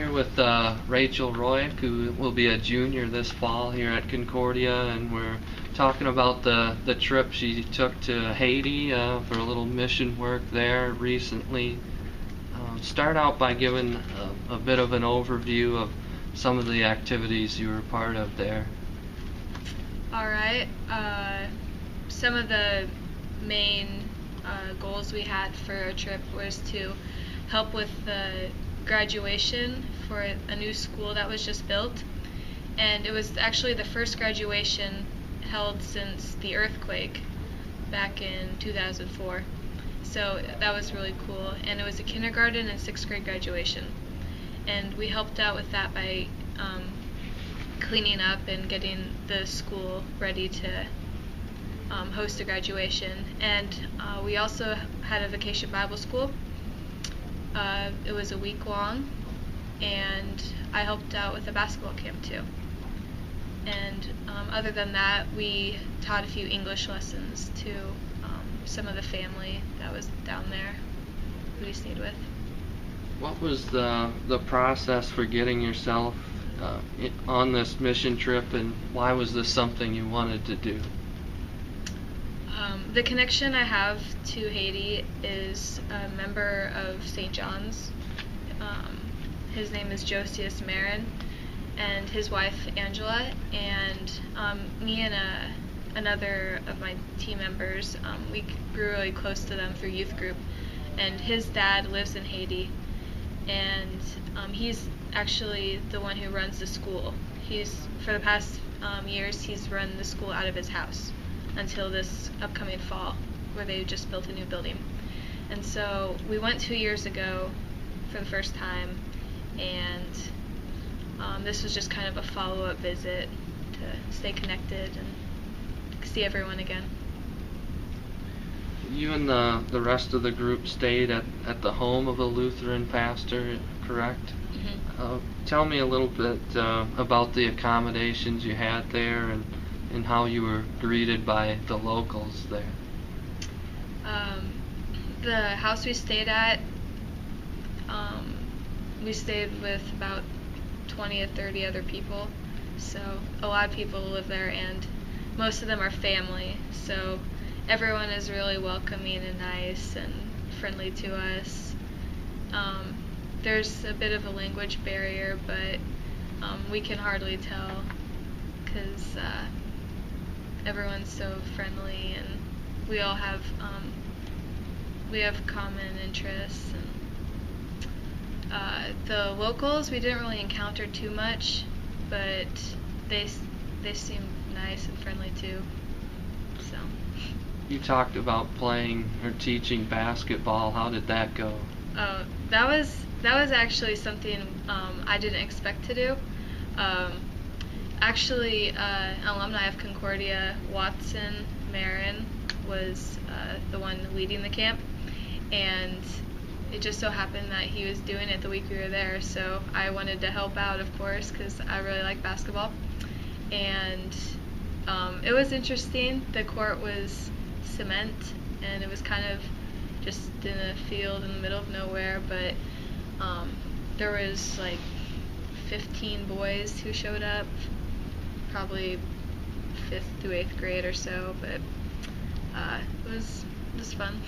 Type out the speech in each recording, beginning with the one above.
here with Rachel Royuk, who will be a junior this fall here at Concordia, and we're talking about the trip she took to Haiti for a little mission work there recently. Start out by giving a bit of an overview of some of the activities you were part of there. All right. Some of the main goals we had for our trip was to help with the graduation for a new school that was just built, and it was actually the first graduation held since the earthquake back in 2004. So that was really cool, and it was a kindergarten and 6th grade graduation, and we helped out with that by cleaning up and getting the school ready to host a graduation. And we also had a vacation Bible school. It was a week long, and I helped out with a basketball camp too. And other than that, we taught a few English lessons to some of the family that was down there who we stayed with. What was the process for getting yourself on this mission trip, and why was this something you wanted to do? The connection I have to Haiti is a member of St. John's. His name is Josias Marin, and his wife Angela, and me and another of my team members, we grew really close to them through youth group. And his dad lives in Haiti, and he's actually the one who runs the school. For the past years, he's run the school out of his house until this upcoming fall, where they just built a new building. And so we went 2 years ago for the first time, and this was just kind of a follow-up visit to stay connected and see everyone again. You and the rest of the group stayed at the home of a Lutheran pastor, correct? Mm-hmm. Tell me a little bit about the accommodations you had there, and how you were greeted by the locals there. The house we stayed at, we stayed with about 20 to 30 other people, so a lot of people live there, and most of them are family, so everyone is really welcoming and nice and friendly to us. There's a bit of a language barrier, but we can hardly tell because everyone's so friendly, and we all have common interests. And the locals we didn't really encounter too much, but they seemed nice and friendly too. So. You talked about playing or teaching basketball. How did that go? Oh, that was actually something I didn't expect to do. Actually, an alumni of Concordia, Watson Marin, was the one leading the camp, and it just so happened that he was doing it the week we were there, so I wanted to help out, of course, because I really like basketball. And it was interesting. The court was cement, and it was kind of just in a field in the middle of nowhere, but there was like 15 boys who showed up, probably 5th through 8th grade or so, but it was fun.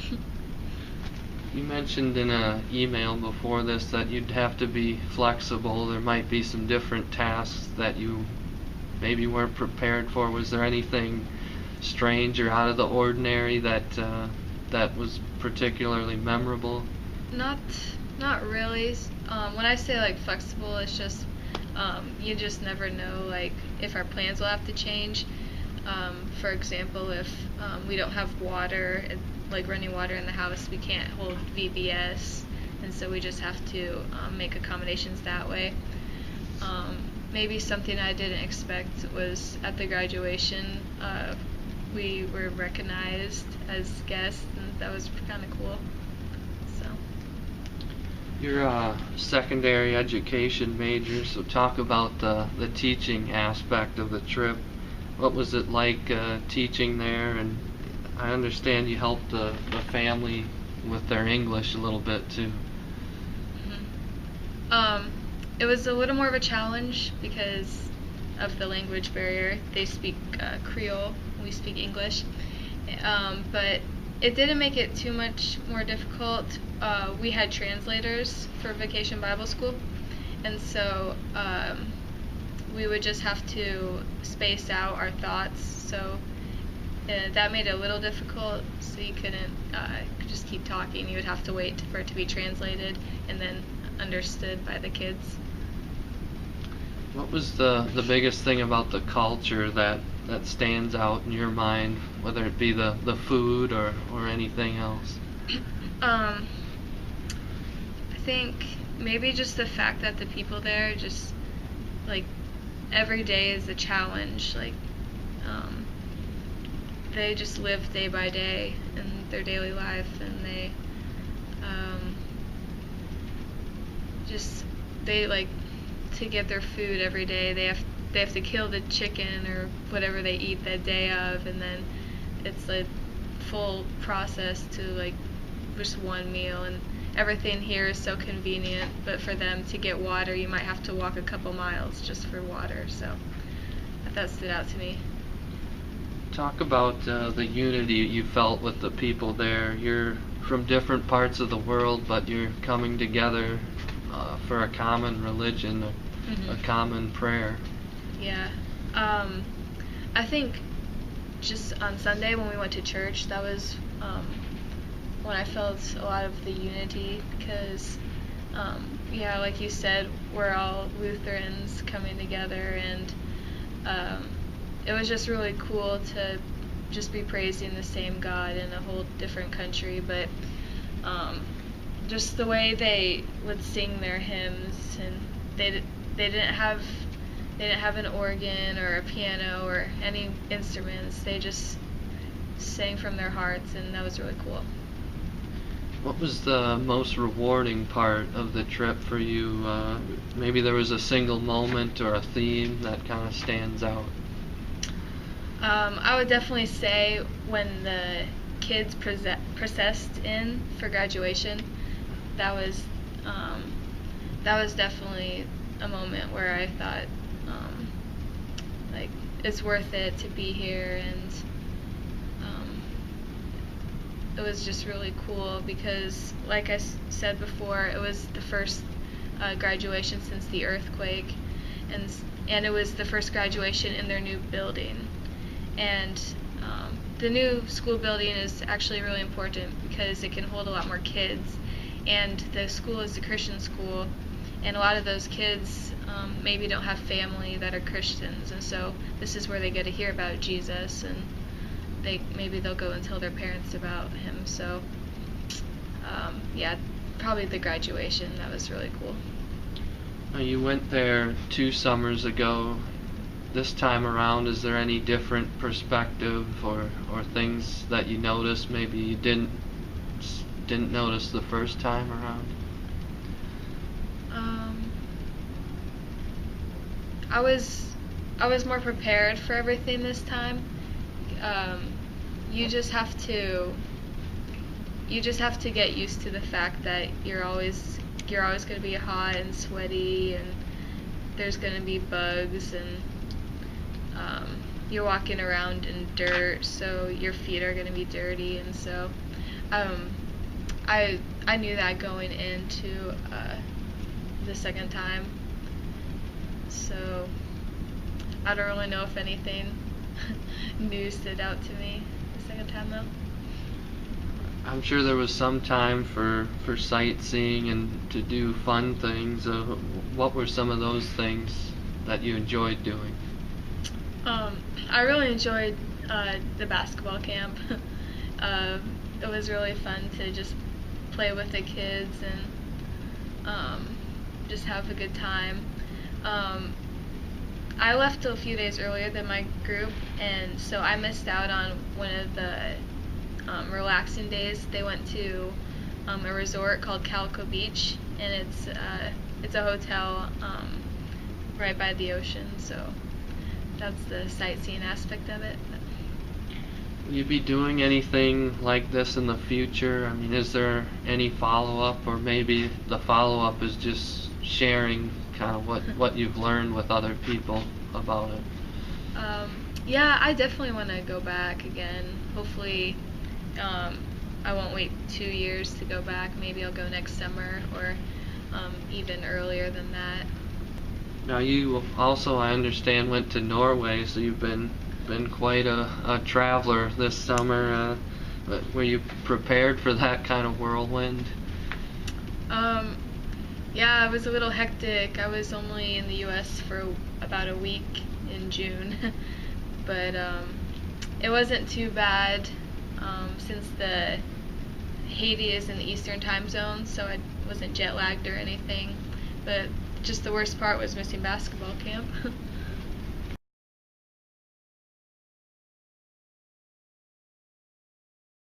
You mentioned in an email before this that you'd have to be flexible. There might be some different tasks that you maybe weren't prepared for. Was there anything strange or out of the ordinary that was particularly memorable? Not really. When I say like flexible, it's just you just never know like if our plans will have to change. For example, if we don't have water, like running water in the house, we can't hold VBS, and so we just have to make accommodations that way. Maybe something I didn't expect was at the graduation, we were recognized as guests, and that was kind of cool. So. You're a secondary education major, so talk about the teaching aspect of the trip. What was it like teaching there? And I understand you helped the family with their English a little bit too. Mm-hmm. it was a little more of a challenge because of the language barrier. They speak Creole, we speak English, but it didn't make it too much more difficult. We had translators for Vacation Bible School, and so we would just have to space out our thoughts. So that made it a little difficult. So you couldn't just keep talking. You would have to wait for it to be translated and then understood by the kids. What was the biggest thing about the culture that stands out in your mind, whether it be the food or anything else? I think maybe just the fact that the people there just, like, every day is a challenge. Like, they just live day by day in their daily life, and they like to get their food every day. They have to kill the chicken or whatever they eat that day of, and then it's a full process to like just one meal. And everything here is so convenient, but for them to get water, you might have to walk a couple miles just for water. So that stood out to me. Talk about the unity you felt with the people there. You're from different parts of the world, but you're coming together for a common religion, a common prayer. Yeah. I think just on Sunday when we went to church, that was when I felt a lot of the unity, because yeah, like you said, we're all Lutherans coming together, and it was just really cool to just be praising the same God in a whole different country. But just the way they would sing their hymns, and they didn't have an organ or a piano or any instruments. They just sang from their hearts, and that was really cool. What was the most rewarding part of the trip for you? Maybe there was a single moment or a theme that kind of stands out. I would definitely say when the kids processed in for graduation, that was definitely a moment where I thought, like, it's worth it to be here. And it was just really cool because, like I said before, it was the first graduation since the earthquake, and it was the first graduation in their new building. And the new school building is actually really important because it can hold a lot more kids, and the school is a Christian school, and a lot of those kids maybe don't have family that are Christians, and so this is where they get to hear about Jesus, and maybe they'll go and tell their parents about him. So yeah, probably the graduation. That was really cool. You went there 2 summers ago. This time around, is there any different perspective or things that you noticed maybe you didn't notice the first time around? I was more prepared for everything this time. You just have to get used to the fact that you're always going to be hot and sweaty, and there's going to be bugs, and you're walking around in dirt, so your feet are going to be dirty. And so I knew that going into the second time. So I don't really know if anything new stood out to me the second time, though. I'm sure there was some time for sightseeing and to do fun things. What were some of those things that you enjoyed doing? I really enjoyed the basketball camp. It was really fun to just play with the kids and just have a good time. I left a few days earlier than my group, and so I missed out on one of the relaxing days. They went to a resort called Calico Beach, and it's a hotel right by the ocean, so that's the sightseeing aspect of it. Will you be doing anything like this in the future? I mean, is there any follow-up, or maybe the follow-up is just sharing kind of what you've learned with other people about it. Yeah, I definitely want to go back again. Hopefully, I won't wait 2 years to go back. Maybe I'll go next summer or even earlier than that. Now you also, I understand, went to Norway, so you've been quite a traveler this summer. Were you prepared for that kind of whirlwind? Um, yeah, it was a little hectic. I was only in the U.S. for about a week in June, but it wasn't too bad since the Haiti is in the Eastern time zone, so I wasn't jet lagged or anything. But just the worst part was missing basketball camp.